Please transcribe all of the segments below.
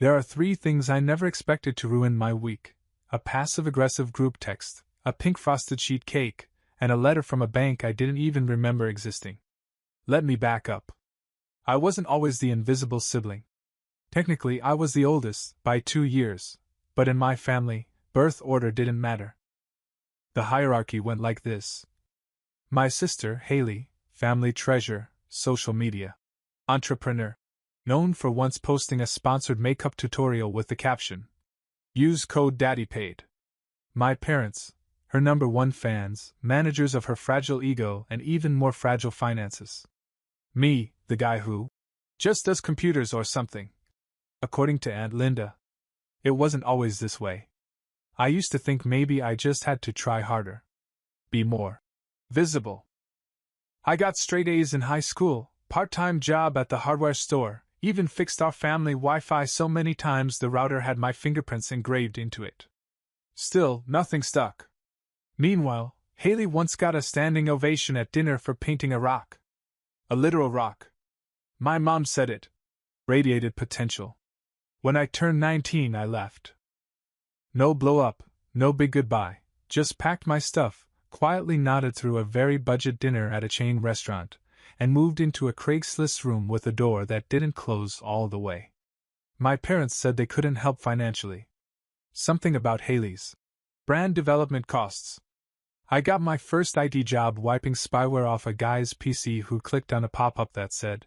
There are 3 things I never expected to ruin my week: a passive-aggressive group text, a pink frosted sheet cake, and a letter from a bank I didn't even remember existing. Let me back up. I wasn't always the invisible sibling. Technically, I was the oldest, by 2 years, but in my family, birth order didn't matter. The hierarchy went like this. My sister, Haley, family treasure, social media entrepreneur, known for once posting a sponsored makeup tutorial with the caption, "Use code DaddyPaid." My parents, her #1 fans, managers of her fragile ego and even more fragile finances. Me, the guy who just does computers or something. According to Aunt Linda, it wasn't always this way. I used to think maybe I just had to try harder. Be more visible. I got straight A's in high school, part-time job at the hardware store, even fixed our family Wi-Fi so many times the router had my fingerprints engraved into it. Still, nothing stuck. Meanwhile, Haley once got a standing ovation at dinner for painting a rock. A literal rock. My mom said it radiated potential. When I turned 19, I left. No blow-up, no big goodbye, just packed my stuff, quietly nodded through a very budget dinner at a chain restaurant, and moved into a Craigslist room with a door that didn't close all the way. My parents said they couldn't help financially. Something about Haley's brand development costs. I got my first IT job wiping spyware off a guy's PC who clicked on a pop-up that said,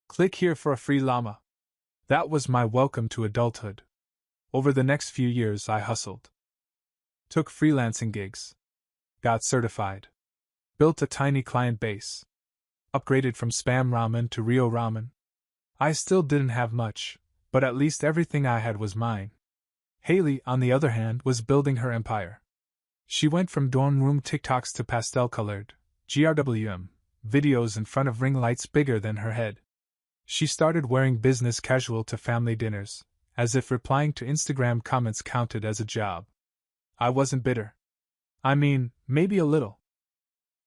"Click here for a free llama." That was my welcome to adulthood. Over the next few years I hustled. Took freelancing gigs. Got certified. Built a tiny client base. Upgraded from Spam Ramen to Rio Ramen. I still didn't have much, but at least everything I had was mine. Haley, on the other hand, was building her empire. She went from dorm room TikToks to pastel-colored, GRWM, videos in front of ring lights bigger than her head. She started wearing business casual to family dinners, as if replying to Instagram comments counted as a job. I wasn't bitter. I mean, maybe a little.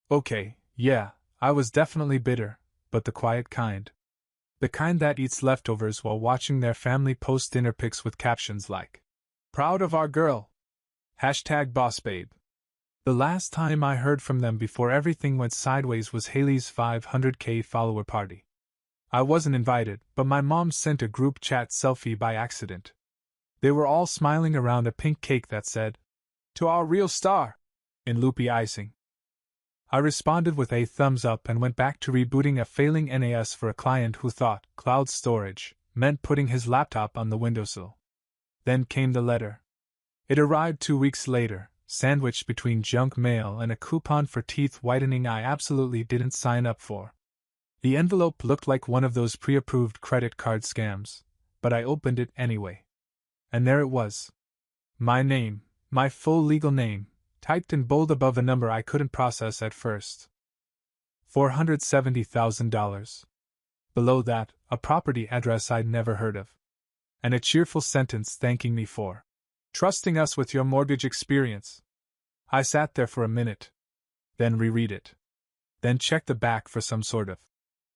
Okay, yeah, I was definitely bitter, but the quiet kind. The kind that eats leftovers while watching their family post dinner pics with captions like, "Proud of our girl." #BossBabe. The last time I heard from them before everything went sideways was Haley's 500K follower party. I wasn't invited, but my mom sent a group chat selfie by accident. They were all smiling around a pink cake that said, "To our real star," in loopy icing. I responded with a thumbs up and went back to rebooting a failing NAS for a client who thought cloud storage meant putting his laptop on the windowsill. Then came the letter. It arrived 2 weeks later, sandwiched between junk mail and a coupon for teeth whitening I absolutely didn't sign up for. The envelope looked like one of those pre-approved credit card scams, but I opened it anyway. And there it was. My name, my full legal name, typed in bold above a number I couldn't process at first. $470,000. Below that, a property address I'd never heard of. And a cheerful sentence thanking me for trusting us with your mortgage experience. I sat there for a minute. Then reread it. Then checked the back for some sort of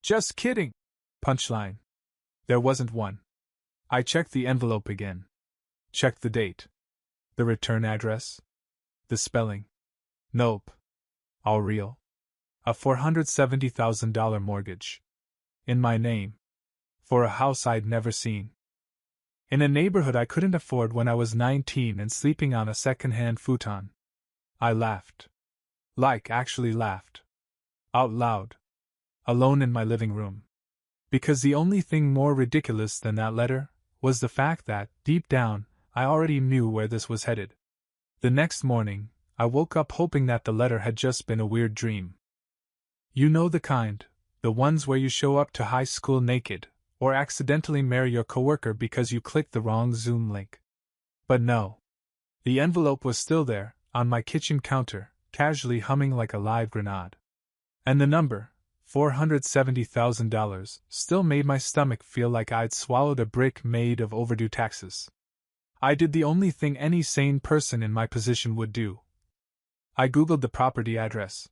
"just kidding" punchline. There wasn't one. I checked the envelope again. Checked the date. The return address. The spelling. Nope. All real. A $470,000 mortgage. In my name. For a house I'd never seen. In a neighborhood I couldn't afford when I was 19 and sleeping on a second-hand futon. I laughed. Actually laughed. Out loud. Alone in my living room. Because the only thing more ridiculous than that letter was the fact that, deep down, I already knew where this was headed. The next morning, I woke up hoping that the letter had just been a weird dream. You know the kind, the ones where you show up to high school naked, or accidentally marry your coworker because you clicked the wrong Zoom link. But no. The envelope was still there, on my kitchen counter, casually humming like a live grenade. And the number, $470,000, still made my stomach feel like I'd swallowed a brick made of overdue taxes. I did the only thing any sane person in my position would do. I googled the property address.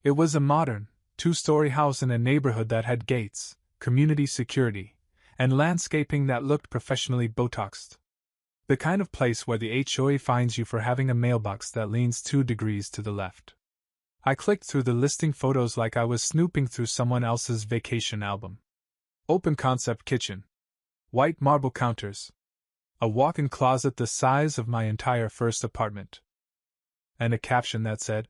It was a modern, 2-story house in a neighborhood that had gates, community security, and landscaping that looked professionally Botoxed. The kind of place where the HOA fines you for having a mailbox that leans 2 degrees to the left. I clicked through the listing photos like I was snooping through someone else's vacation album. Open concept kitchen. White marble counters. A walk-in closet the size of my entire first apartment. And a caption that said,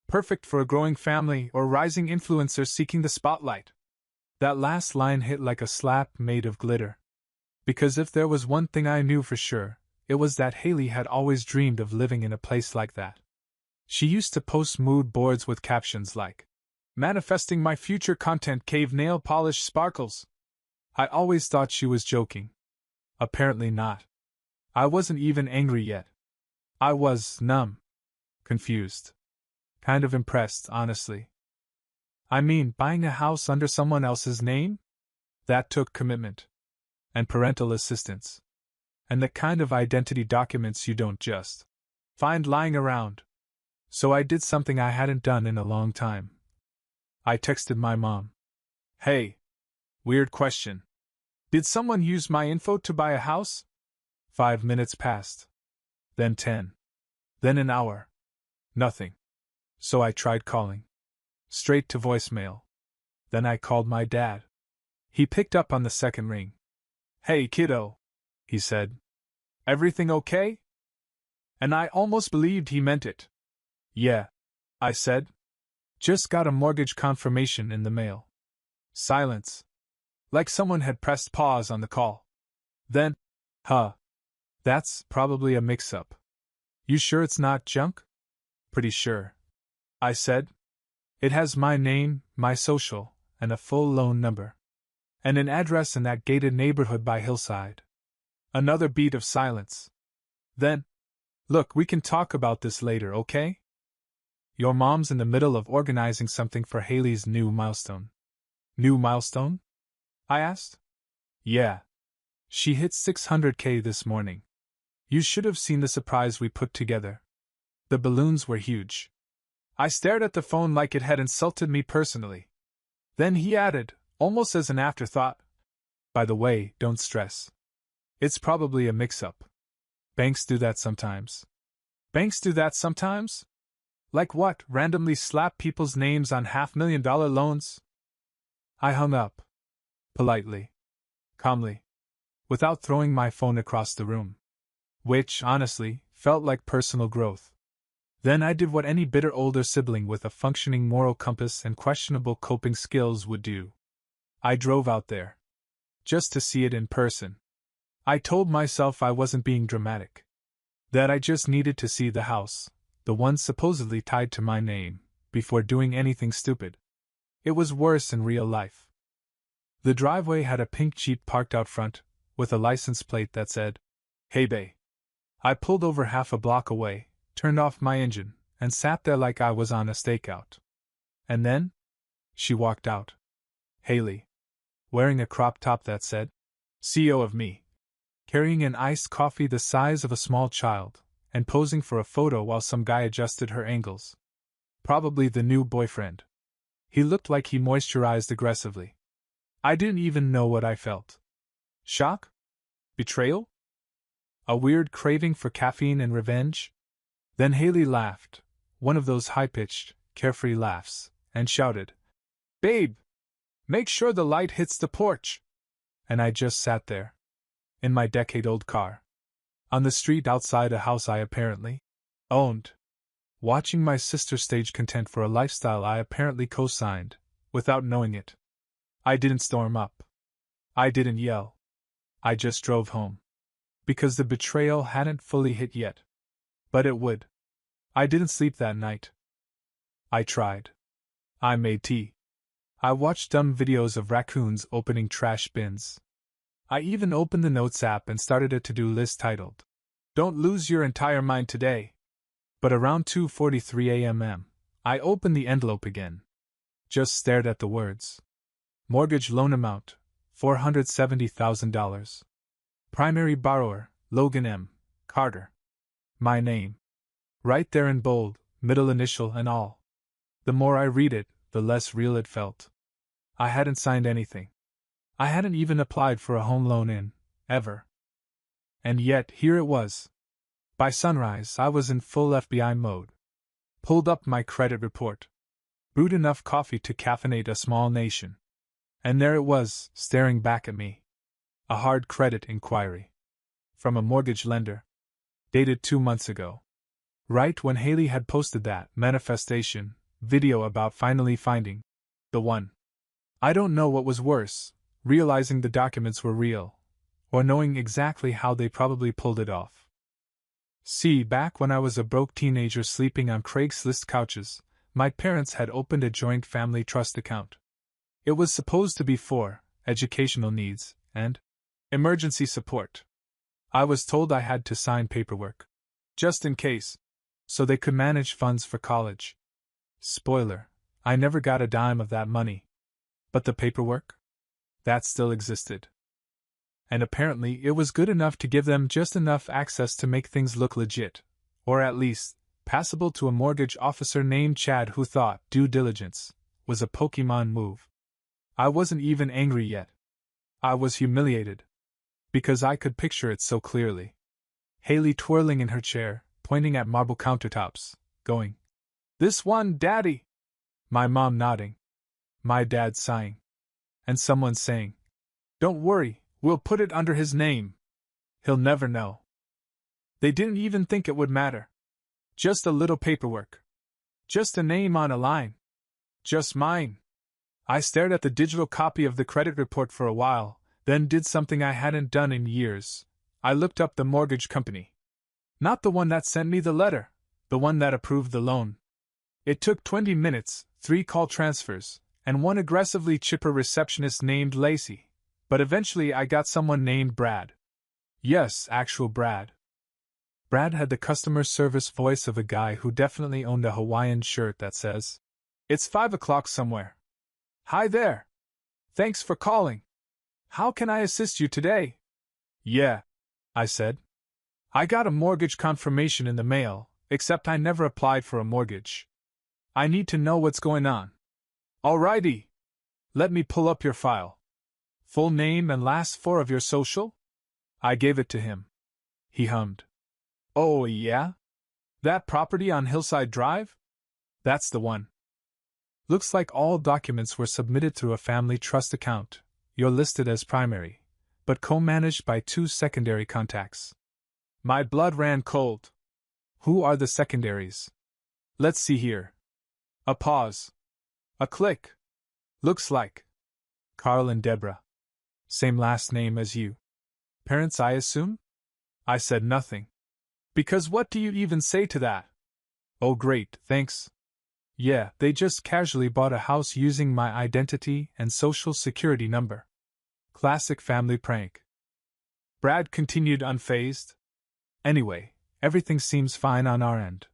"Perfect for a growing family or rising influencer seeking the spotlight." That last line hit like a slap made of glitter. Because if there was one thing I knew for sure, it was that Haley had always dreamed of living in a place like that. She used to post mood boards with captions like, "Manifesting my future content cave nail polish sparkles." I always thought she was joking. Apparently not. I wasn't even angry yet. I was numb. Confused. Kind of impressed, honestly. I mean, buying a house under someone else's name? That took commitment. And parental assistance. And the kind of identity documents you don't just find lying around. So I did something I hadn't done in a long time. I texted my mom. "Hey. Weird question. Did someone use my info to buy a house?" 5 minutes passed. Then 10. Then an hour. Nothing. So I tried calling. Straight to voicemail. Then I called my dad. He picked up on the second ring. "Hey, kiddo," he said. "Everything okay?" And I almost believed he meant it. "Yeah," I said. "Just got a mortgage confirmation in the mail." Silence. Like someone had pressed pause on the call. Then, that's probably a mix-up. "You sure it's not junk?" "Pretty sure," I said. "It has my name, my social, and a full loan number. And an address in that gated neighborhood by Hillside." Another beat of silence. Then, "Look, we can talk about this later, okay? Your mom's in the middle of organizing something for Haley's new milestone." "New milestone?" I asked. "Yeah. She hit 600K this morning. You should have seen the surprise we put together. The balloons were huge." I stared at the phone like it had insulted me personally. Then he added, almost as an afterthought, "By the way, don't stress. It's probably a mix-up. Banks do that sometimes." "Banks do that sometimes? Like what, randomly slap people's names on $500,000 loans?" I hung up. Politely. Calmly. Without throwing my phone across the room. Which, honestly, felt like personal growth. Then I did what any bitter older sibling with a functioning moral compass and questionable coping skills would do. I drove out there. Just to see it in person. I told myself I wasn't being dramatic. That I just needed to see the house, the one supposedly tied to my name, before doing anything stupid. It was worse in real life. The driveway had a pink Jeep parked out front, with a license plate that said, "Hey Bay." I pulled over half a block away, turned off my engine, and sat there like I was on a stakeout. And then? She walked out. Haley. Wearing a crop top that said, "CEO of me." Carrying an iced coffee the size of a small child, and posing for a photo while some guy adjusted her angles. Probably the new boyfriend. He looked like he moisturized aggressively. I didn't even know what I felt. Shock? Betrayal? A weird craving for caffeine and revenge? Then Haley laughed, one of those high-pitched, carefree laughs, and shouted, "Babe! Make sure the light hits the porch!" And I just sat there. In my decade-old car. On the street outside a house I apparently owned. Watching my sister stage content for a lifestyle I apparently co-signed, without knowing it. I didn't storm up. I didn't yell. I just drove home. Because the betrayal hadn't fully hit yet. But it would. I didn't sleep that night. I tried. I made tea. I watched dumb videos of raccoons opening trash bins. I even opened the Notes app and started a to-do list titled, "Don't lose your entire mind today." But around 2:43 a.m., I opened the envelope again. Just stared at the words. Mortgage loan amount, $470,000. Primary borrower, Logan M. Carter. My name. Right there in bold, middle initial and all. The more I read it, the less real it felt. I hadn't signed anything. I hadn't even applied for a home loan ever. And yet, here it was. By sunrise, I was in full FBI mode. Pulled up my credit report. Brewed enough coffee to caffeinate a small nation. And there it was, staring back at me. A hard credit inquiry. From a mortgage lender. Dated 2 months ago. Right when Haley had posted that manifestation video about finally finding the one. I don't know what was worse, realizing the documents were real, or knowing exactly how they probably pulled it off. See, back when I was a broke teenager sleeping on Craigslist couches, my parents had opened a joint family trust account. It was supposed to be for educational needs and emergency support. I was told I had to sign paperwork, just in case, so they could manage funds for college. Spoiler, I never got a dime of that money. But the paperwork? That still existed. And apparently it was good enough to give them just enough access to make things look legit, or at least, passable to a mortgage officer named Chad who thought due diligence was a Pokemon move. I wasn't even angry yet. I was humiliated. Because I could picture it so clearly. Haley twirling in her chair, pointing at marble countertops, going, "This one, Daddy!" My mom nodding. My dad sighing. And someone saying, "Don't worry, we'll put it under his name. He'll never know." They didn't even think it would matter. Just a little paperwork. Just a name on a line. Just mine. I stared at the digital copy of the credit report for a while, then did something I hadn't done in years. I looked up the mortgage company. Not the one that sent me the letter, the one that approved the loan. It took 20 minutes, 3 call transfers, and one aggressively chipper receptionist named Lacey, but eventually I got someone named Brad. Yes, actual Brad. Brad had the customer service voice of a guy who definitely owned a Hawaiian shirt that says, "It's 5 o'clock somewhere." "Hi there. Thanks for calling. How can I assist you today?" "Yeah," I said. "I got a mortgage confirmation in the mail, except I never applied for a mortgage. I need to know what's going on." "Alrighty. Let me pull up your file. Full name and last 4 of your social?" I gave it to him. He hummed. "Oh, yeah? That property on Hillside Drive? That's the one. Looks like all documents were submitted through a family trust account. You're listed as primary, but co-managed by 2 secondary contacts." My blood ran cold. Who are the secondaries? Let's see here. A pause. A click. Looks like Carl and Deborah. Same last name as you. Parents, I assume? I said nothing. Because what do you even say to that? "Oh, great, thanks." Yeah, they just casually bought a house using my identity and social security number. Classic family prank. Brad continued unfazed. "Anyway, everything seems fine on our end.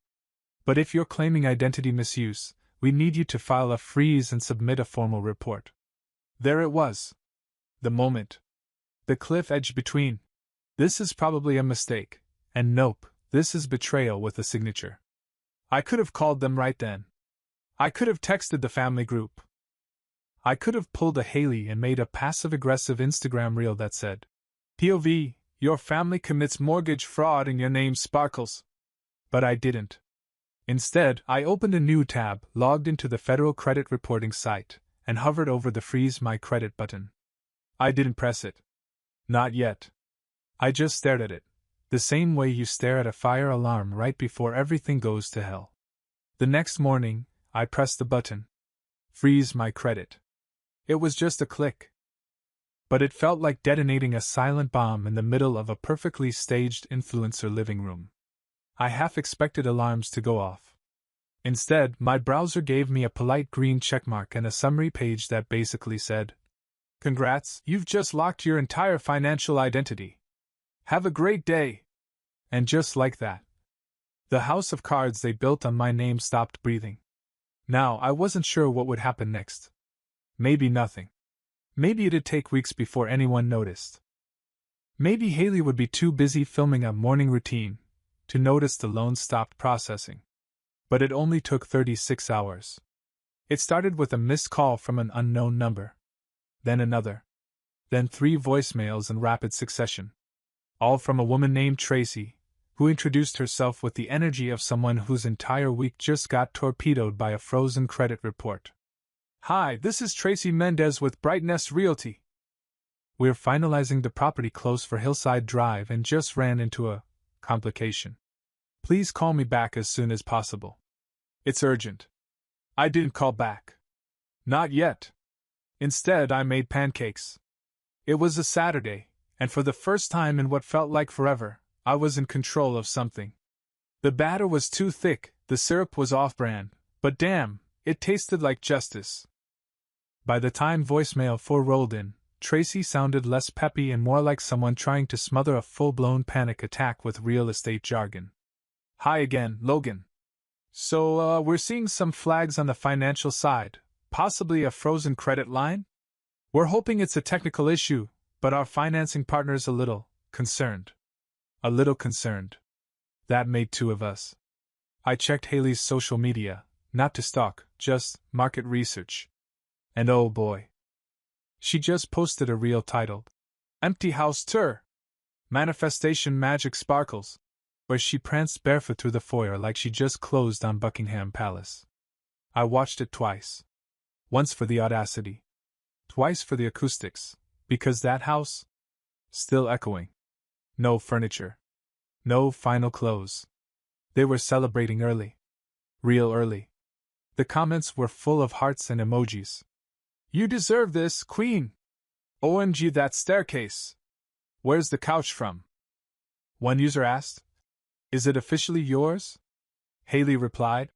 But if you're claiming identity misuse, we need you to file a freeze and submit a formal report." There it was. The moment. The cliff edge between. This is probably a mistake, and nope, this is betrayal with a signature. I could have called them right then. I could have texted the family group. I could have pulled a Haley and made a passive-aggressive Instagram reel that said, "POV, your family commits mortgage fraud and your name sparkles." But I didn't. Instead, I opened a new tab, logged into the federal credit reporting site, and hovered over the Freeze My Credit button. I didn't press it. Not yet. I just stared at it, the same way you stare at a fire alarm right before everything goes to hell. The next morning, I pressed the button. Freeze My Credit. It was just a click. But it felt like detonating a silent bomb in the middle of a perfectly staged influencer living room. I half expected alarms to go off. Instead, my browser gave me a polite green checkmark and a summary page that basically said, "Congrats, you've just locked your entire financial identity. Have a great day." And just like that, the house of cards they built on my name stopped breathing. Now, I wasn't sure what would happen next. Maybe nothing. Maybe it'd take weeks before anyone noticed. Maybe Haley would be too busy filming a morning routine to notice the loan stopped processing. But it only took 36 hours. It started with a missed call from an unknown number. Then another. Then 3 voicemails in rapid succession. All from a woman named Tracy, who introduced herself with the energy of someone whose entire week just got torpedoed by a frozen credit report. Hi, this is Tracy Mendez with Brightness Realty. We're finalizing the property close for Hillside Drive and just ran into a complication. Please call me back as soon as possible. It's urgent. I didn't call back. Not yet. Instead, I made pancakes. It was a Saturday, and for the first time in what felt like forever, I was in control of something. The batter was too thick, the syrup was off-brand, but damn, it tasted like justice. By the time voicemail 4 rolled in, Tracy sounded less peppy and more like someone trying to smother a full-blown panic attack with real estate jargon. Hi again, Logan. So, we're seeing some flags on the financial side, possibly a frozen credit line? We're hoping it's a technical issue, but our financing partner's a little concerned. A little concerned. That made 2 of us. I checked Haley's social media, not to stalk, just market research. And oh boy. She just posted a reel titled, Empty House Tour. Manifestation Magic Sparkles, where she pranced barefoot through the foyer like she just closed on Buckingham Palace. I watched it twice. Once for the audacity. Twice for the acoustics, because that house? Still echoing. No furniture. No final clothes. They were celebrating early. Real early. The comments were full of hearts and emojis. You deserve this, Queen! OMG, that staircase! Where's the couch from? One user asked. Is it officially yours? Haley replied.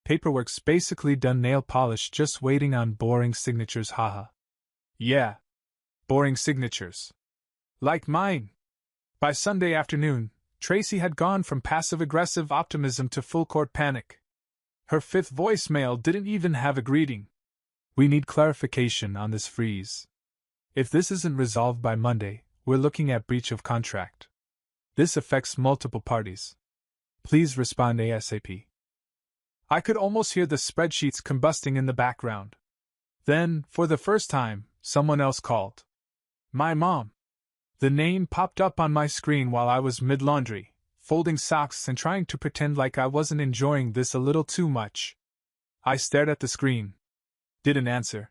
Paperwork's basically done, nail polish just waiting on boring signatures, haha. Yeah. Boring signatures. Like mine. By Sunday afternoon, Tracy had gone from passive-aggressive optimism to full-court panic. Her 5th voicemail didn't even have a greeting. We need clarification on this freeze. If this isn't resolved by Monday, we're looking at breach of contract. This affects multiple parties. Please respond ASAP. I could almost hear the spreadsheets combusting in the background. Then, for the first time, someone else called. My mom. The name popped up on my screen while I was mid-laundry, folding socks and trying to pretend like I wasn't enjoying this a little too much. I stared at the screen. Didn't answer.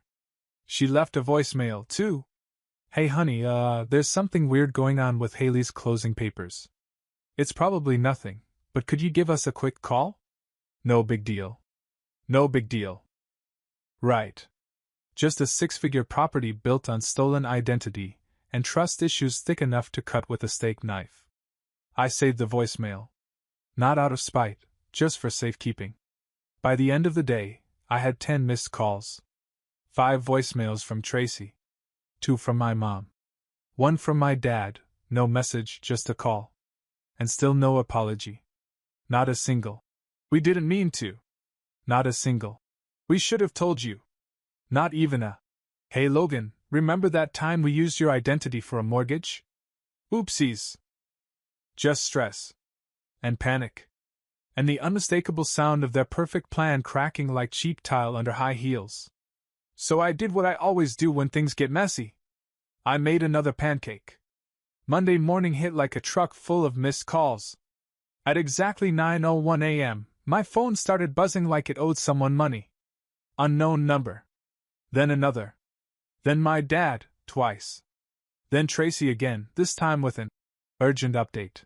She left a voicemail, too. Hey honey, there's something weird going on with Haley's closing papers. It's probably nothing, but could you give us a quick call? No big deal. No big deal. Right. Just a 6-figure property built on stolen identity, and trust issues thick enough to cut with a steak knife. I saved the voicemail. Not out of spite, just for safekeeping. By the end of the day, I had 10 missed calls. 5 voicemails from Tracy. 2 from my mom. 1 from my dad, no message, just a call. And still no apology. Not a single. We didn't mean to. Not a single. We should have told you. Not even a, hey Logan, remember that time we used your identity for a mortgage? Oopsies. Just stress. And panic. And the unmistakable sound of their perfect plan cracking like cheap tile under high heels. So I did what I always do when things get messy. I made another pancake. Monday morning hit like a truck full of missed calls. At exactly 9:01 a.m., my phone started buzzing like it owed someone money. Unknown number. Then another. Then my dad, twice. Then Tracy again, this time with an urgent update.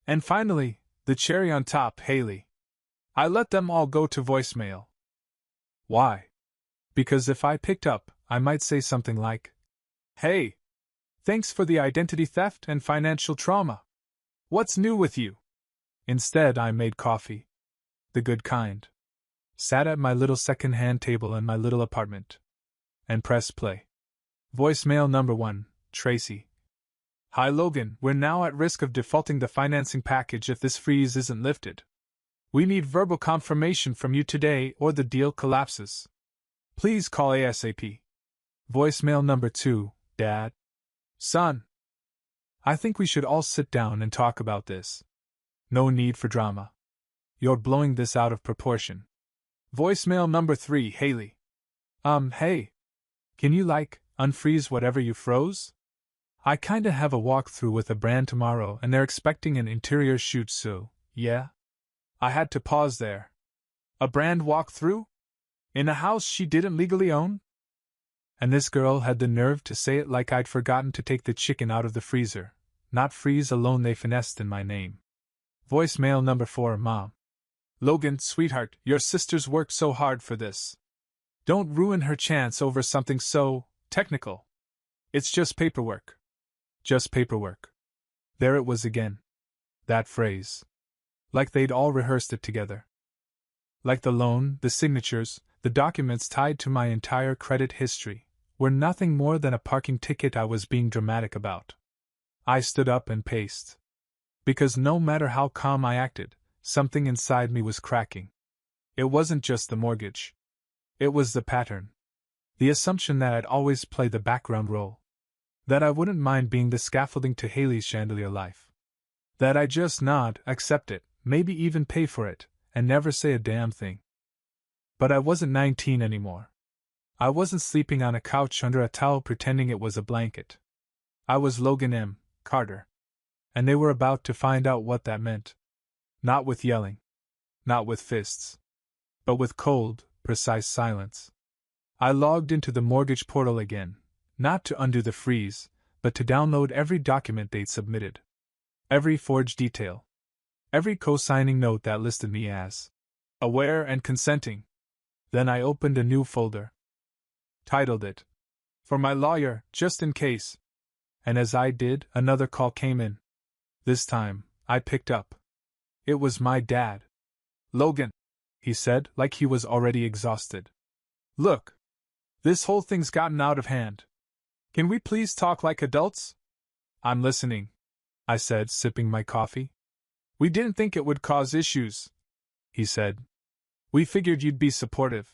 And finally, the cherry on top, Haley. I let them all go to voicemail. Why? Because if I picked up, I might say something like, hey, thanks for the identity theft and financial trauma. What's new with you? Instead, I made coffee. The good kind. Sat at my little second-hand table in my little apartment. And pressed play. Voicemail number 1, Tracy. Hi Logan, we're now at risk of defaulting the financing package if this freeze isn't lifted. We need verbal confirmation from you today or the deal collapses. Please call ASAP. Voicemail number 2, Dad. Son. I think we should all sit down and talk about this. No need for drama. You're blowing this out of proportion. Voicemail number 3, Haley. Hey. Can you unfreeze whatever you froze? I kinda have a walkthrough with a brand tomorrow and they're expecting an interior shoot, so, yeah? I had to pause there. A brand walkthrough? In a house she didn't legally own? And this girl had the nerve to say it like I'd forgotten to take the chicken out of the freezer. Not freeze alone, they finessed in my name. Voicemail number 4, Mom. Logan, sweetheart, your sister's worked so hard for this. Don't ruin her chance over something so technical. It's just paperwork. Just paperwork. There it was again. That phrase. Like they'd all rehearsed it together. Like the loan, the signatures, the documents tied to my entire credit history were nothing more than a parking ticket I was being dramatic about. I stood up and paced. Because no matter how calm I acted, something inside me was cracking. It wasn't just the mortgage. It was the pattern. The assumption that I'd always play the background role. That I wouldn't mind being the scaffolding to Haley's chandelier life. That I'd just nod, accept it, maybe even pay for it, and never say a damn thing. But I wasn't 19 anymore. I wasn't sleeping on a couch under a towel pretending it was a blanket. I was Logan M. Carter. And they were about to find out what that meant. Not with yelling. Not with fists. But with cold, precise silence. I logged into the mortgage portal again, not to undo the freeze, but to download every document they'd submitted. Every forged detail. Every co-signing note that listed me as aware and consenting. Then I opened a new folder. Titled it, For My Lawyer, Just in Case. And as I did, another call came in. This time, I picked up. It was my dad. Logan, he said, like he was already exhausted. Look. This whole thing's gotten out of hand. Can we please talk like adults? I'm listening, I said, sipping my coffee. We didn't think it would cause issues, he said. We figured you'd be supportive.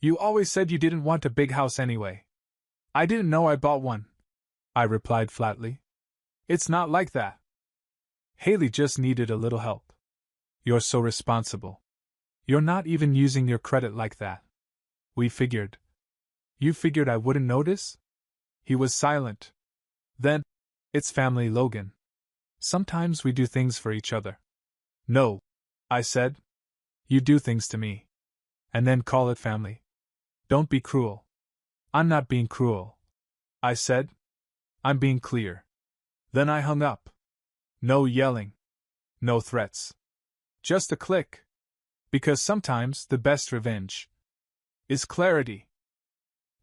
You always said you didn't want a big house anyway. I didn't know I bought one, I replied flatly. It's not like that. Haley just needed a little help. You're so responsible. You're not even using your credit like that. We figured. You figured I wouldn't notice? He was silent. Then, it's family, Logan. Sometimes we do things for each other. No, I said. You do things to me. And then call it family. Don't be cruel. I'm not being cruel, I said. I'm being clear. Then I hung up. No yelling. No threats. Just a click. Because sometimes the best revenge is clarity.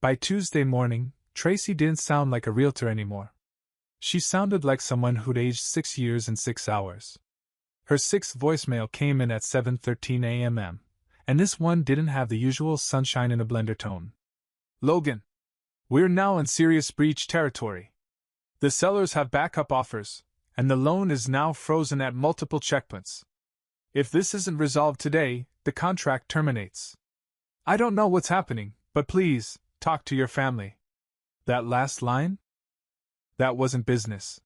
By Tuesday morning, Tracy didn't sound like a realtor anymore. She sounded like someone who'd aged 6 years and 6 hours. Her 6th voicemail came in at 7:13 a.m., and this one didn't have the usual sunshine in a blender tone. Logan, we're now in serious breach territory. The sellers have backup offers, and the loan is now frozen at multiple checkpoints. If this isn't resolved today, the contract terminates. I don't know what's happening, but please, talk to your family. That last line? That wasn't business.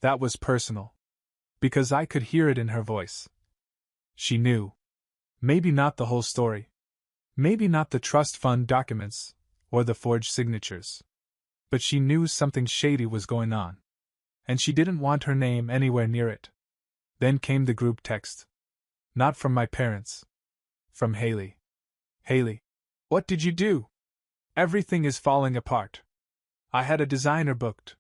That was personal. Because I could hear it in her voice. She knew. Maybe not the whole story. Maybe not the trust fund documents, or the forged signatures. But she knew something shady was going on. And she didn't want her name anywhere near it. Then came the group text. Not from my parents. From Haley. Haley, what did you do? Everything is falling apart. I had a designer booked.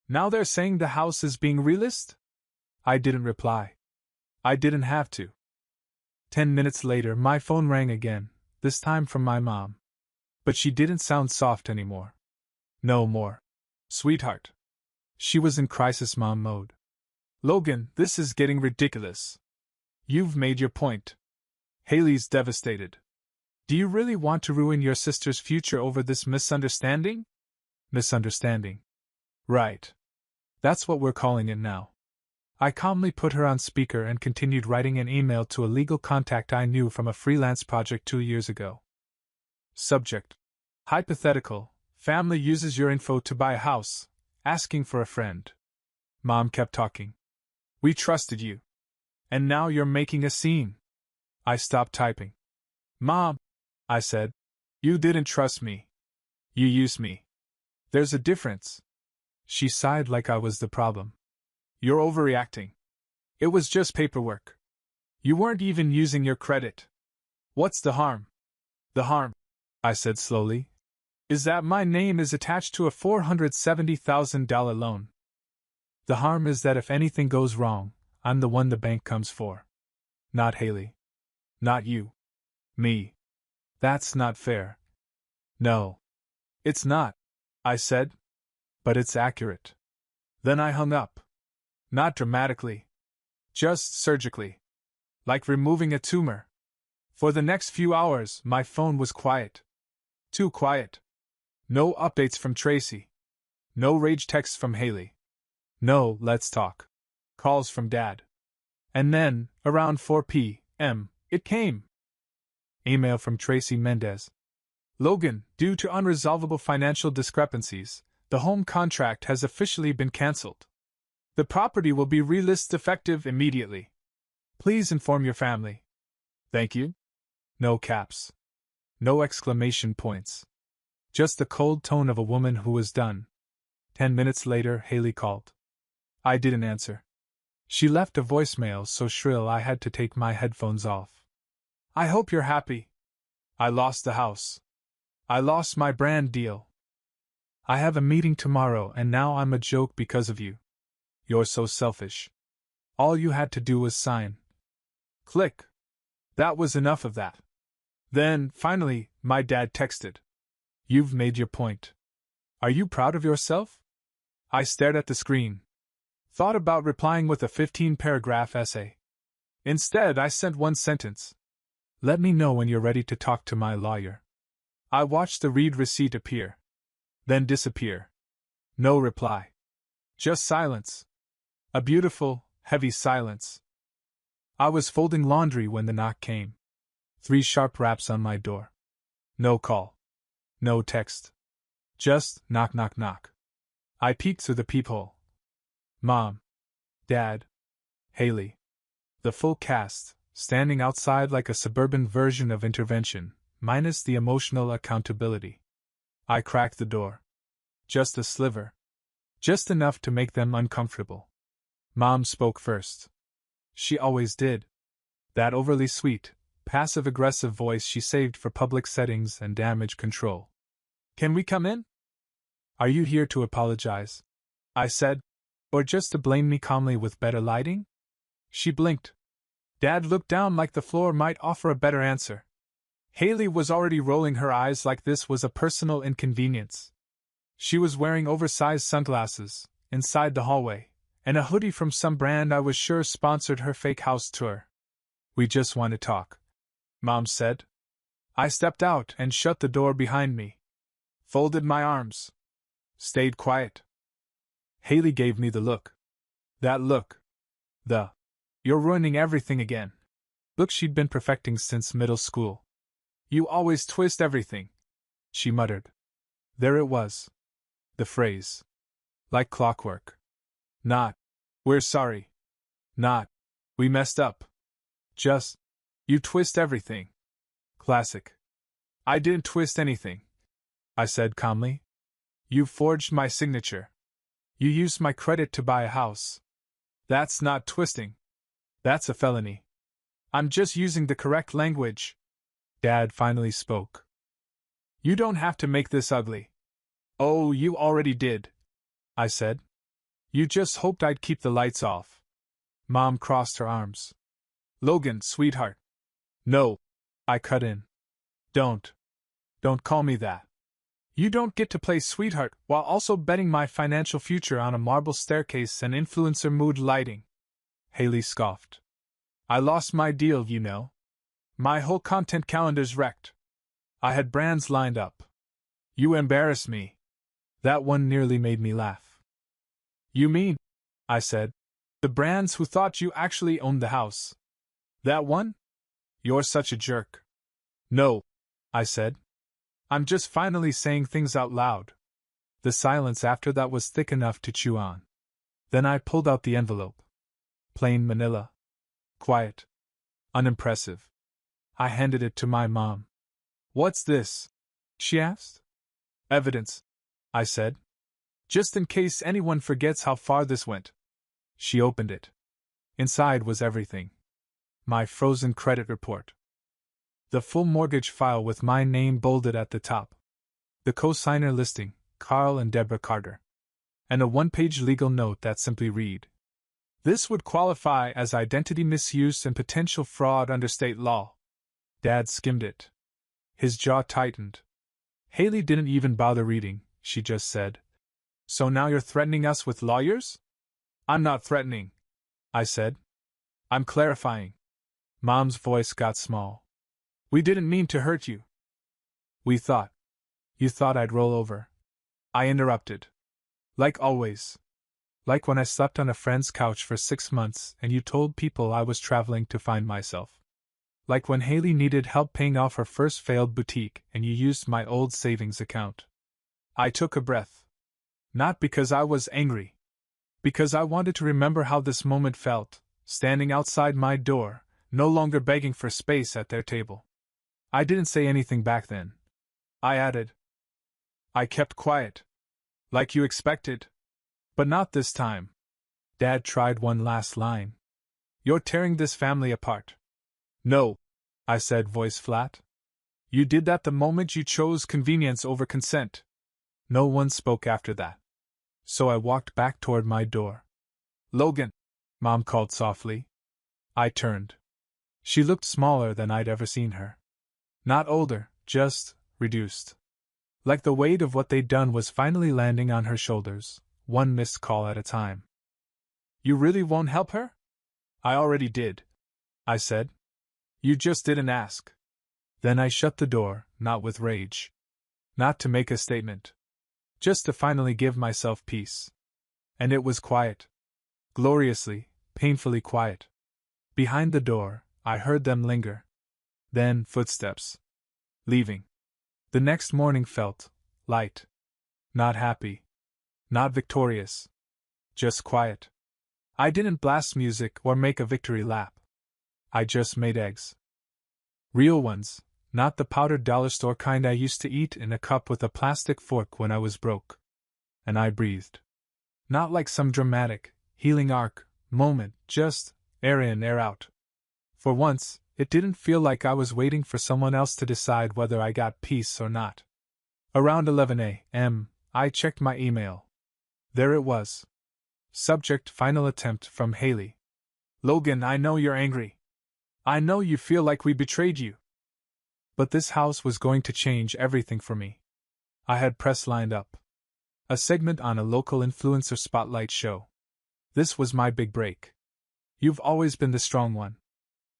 Now they're saying the house is being relisted? I didn't reply. I didn't have to. 10 minutes later, my phone rang again, this time from my mom. But she didn't sound soft anymore. No more. Sweetheart. She was in crisis mom mode. Logan, this is getting ridiculous. You've made your point. Haley's devastated. Do you really want to ruin your sister's future over this misunderstanding? Misunderstanding. Right. That's what we're calling it now. I calmly put her on speaker and continued writing an email to a legal contact I knew from a freelance project 2 years ago. Subject. Hypothetical. Family uses your info to buy a house, asking for a friend. Mom kept talking. We trusted you. And now you're making a scene. I stopped typing. Mom, I said, you didn't trust me. You used me. There's a difference. She sighed like I was the problem. You're overreacting. It was just paperwork. You weren't even using your credit. What's the harm? The harm, I said slowly, is that my name is attached to a $470,000 loan. The harm is that if anything goes wrong, I'm the one the bank comes for. Not Haley. Not you. Me. That's not fair. No. It's not, I said. But it's accurate. Then I hung up. Not dramatically. Just surgically. Like removing a tumor. For the next few hours, my phone was quiet. Too quiet. No updates from Tracy. No rage texts from Haley. No, let's talk. Calls from Dad. And then, around 4 p.m., it came. Email from Tracy Mendez. Logan, due to unresolvable financial discrepancies, the home contract has officially been cancelled. The property will be relisted effective immediately. Please inform your family. Thank you. No caps. No exclamation points. Just the cold tone of a woman who was done. 10 minutes later, Haley called. I didn't answer. She left a voicemail so shrill I had to take my headphones off. I hope you're happy. I lost the house. I lost my brand deal. I have a meeting tomorrow and now I'm a joke because of you. You're so selfish. All you had to do was sign. Click. That was enough of that. Then, finally, my dad texted. You've made your point. Are you proud of yourself? I stared at the screen. Thought about replying with a 15-paragraph essay. Instead, I sent one sentence. Let me know when you're ready to talk to my lawyer. I watched the read receipt appear. Then disappear. No reply. Just silence. A beautiful, heavy silence. I was folding laundry when the knock came. 3 sharp raps on my door. No call. No text. Just knock, knock, knock. I peeked through the peephole. Mom. Dad. Haley. The full cast, standing outside like a suburban version of Intervention, minus the emotional accountability. I cracked the door. Just a sliver. Just enough to make them uncomfortable. Mom spoke first. She always did. That overly sweet, passive-aggressive voice she saved for public settings and damage control. Can we come in? Are you here to apologize? I said. Or just to blame me calmly with better lighting? She blinked. Dad looked down like the floor might offer a better answer. Haley was already rolling her eyes like this was a personal inconvenience. She was wearing oversized sunglasses, inside the hallway, and a hoodie from some brand I was sure sponsored her fake house tour. We just want to talk, Mom said. I stepped out and shut the door behind me. Folded my arms. Stayed quiet. Haley gave me the look. That look. You're ruining everything again. Look she'd been perfecting since middle school. You always twist everything, she muttered. There it was. The phrase. Like clockwork. Not, we're sorry. Not, we messed up. Just, you twist everything. Classic. I didn't twist anything, I said calmly. You forged my signature. You used my credit to buy a house. That's not twisting. That's a felony. I'm just using the correct language. Dad finally spoke. You don't have to make this ugly. Oh, you already did, I said. You just hoped I'd keep the lights off. Mom crossed her arms. Logan, sweetheart. No, I cut in. Don't call me that. You don't get to play sweetheart while also betting my financial future on a marble staircase and influencer mood lighting. Haley scoffed. I lost my deal, you know. My whole content calendar's wrecked. I had brands lined up. You embarrass me. That one nearly made me laugh. You mean, I said, the brands who thought you actually owned the house. That one? You're such a jerk. No, I said. I'm just finally saying things out loud. The silence after that was thick enough to chew on. Then I pulled out the envelope. Plain manila. Quiet. Unimpressive. I handed it to my mom. What's this? She asked. Evidence, I said. Just in case anyone forgets how far this went. She opened it. Inside was everything. My frozen credit report. The full mortgage file with my name bolded at the top. The co-signer listing, Carl and Deborah Carter. And a one-page legal note that simply read: "This would qualify as identity misuse and potential fraud under state law." Dad skimmed it. His jaw tightened. Haley didn't even bother reading, she just said, "So now you're threatening us with lawyers?" "I'm not threatening," I said. "I'm clarifying." Mom's voice got small. "We didn't mean to hurt you." "We thought." "You thought I'd roll over," I interrupted. "Like always. Like when I slept on a friend's couch for 6 months and you told people I was traveling to find myself. Like when Haley needed help paying off her first failed boutique and you used my old savings account." I took a breath. Not because I was angry. Because I wanted to remember how this moment felt, standing outside my door, no longer begging for space at their table. I didn't say anything back then. I added, "I kept quiet. Like you expected. But not this time." Dad tried one last line. "You're tearing this family apart." "No," I said, voice flat. "You did that the moment you chose convenience over consent." No one spoke after that. So I walked back toward my door. "Logan," Mom called softly. I turned. She looked smaller than I'd ever seen her. Not older, just reduced. Like the weight of what they'd done was finally landing on her shoulders, one missed call at a time. "You really won't help her?" "I already did," I said. "You just didn't ask." Then I shut the door, not with rage. Not to make a statement. Just to finally give myself peace. And it was quiet. Gloriously, painfully quiet. Behind the door, I heard them linger. Then footsteps. Leaving. The next morning felt light. Not happy. Not victorious. Just quiet. I didn't blast music or make a victory lap. I just made eggs. Real ones, not the powdered dollar store kind I used to eat in a cup with a plastic fork when I was broke. And I breathed. Not like some dramatic, healing arc moment, just air in, air out. For once, it didn't feel like I was waiting for someone else to decide whether I got peace or not. Around 11 a.m., I checked my email. There it was. Subject: final attempt from Haley. "Logan, I know you're angry. I know you feel like we betrayed you. But this house was going to change everything for me." I had press lined up. A segment on a local influencer spotlight show. This was my big break. "You've always been the strong one.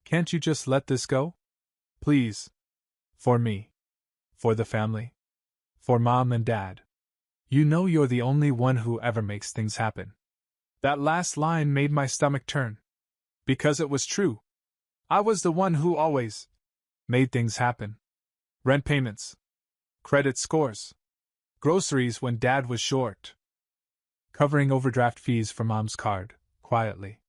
Can't you just let this go? Please. For me. For the family. For Mom and Dad. You know you're the only one who ever makes things happen." That last line made my stomach turn. Because it was true. I was the one who always made things happen. Rent payments. Credit scores. Groceries when Dad was short. Covering overdraft fees for Mom's card, quietly.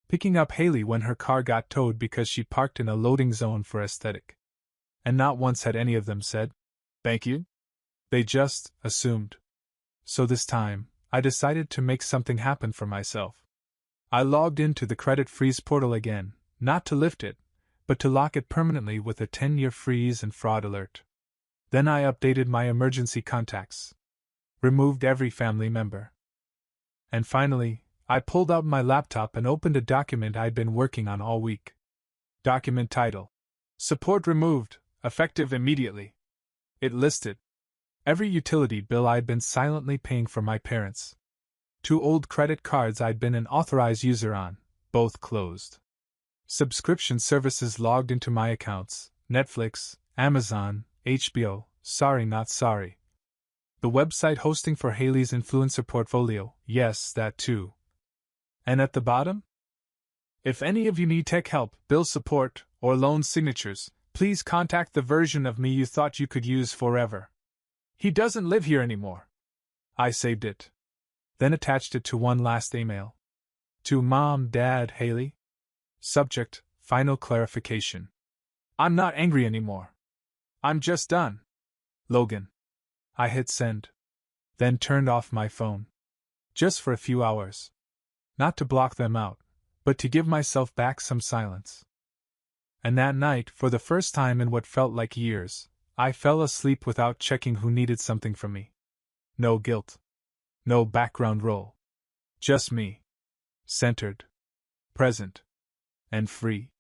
Picking up Haley when her car got towed because she parked in a loading zone for aesthetic. And not once had any of them said, "Thank you." They just assumed. So this time, I decided to make something happen for myself. I logged into the credit freeze portal again, not to lift it, but to lock it permanently with a 10-year freeze and fraud alert. Then I updated my emergency contacts. Removed every family member. And finally, I pulled out my laptop and opened a document I'd been working on all week. Document title: "Support removed, effective immediately." It listed every utility bill I'd been silently paying for my parents. 2 old credit cards I'd been an authorized user on, both closed. Subscription services logged into my accounts: Netflix, Amazon, HBO, sorry not sorry. The website hosting for Haley's influencer portfolio, yes, that too. And at the bottom? "If any of you need tech help, bill support, or loan signatures, please contact the version of me you thought you could use forever. He doesn't live here anymore." I saved it. Then attached it to one last email. To Mom, Dad, Haley. Subject: final clarification. "I'm not angry anymore. I'm just done. Logan." I hit send. then turned off my phone. Just for a few hours. Not to block them out, but to give myself back some silence. And that night, for the first time in what felt like years, I fell asleep without checking who needed something from me. No guilt. No background role. Just me. Centered. Present. And free.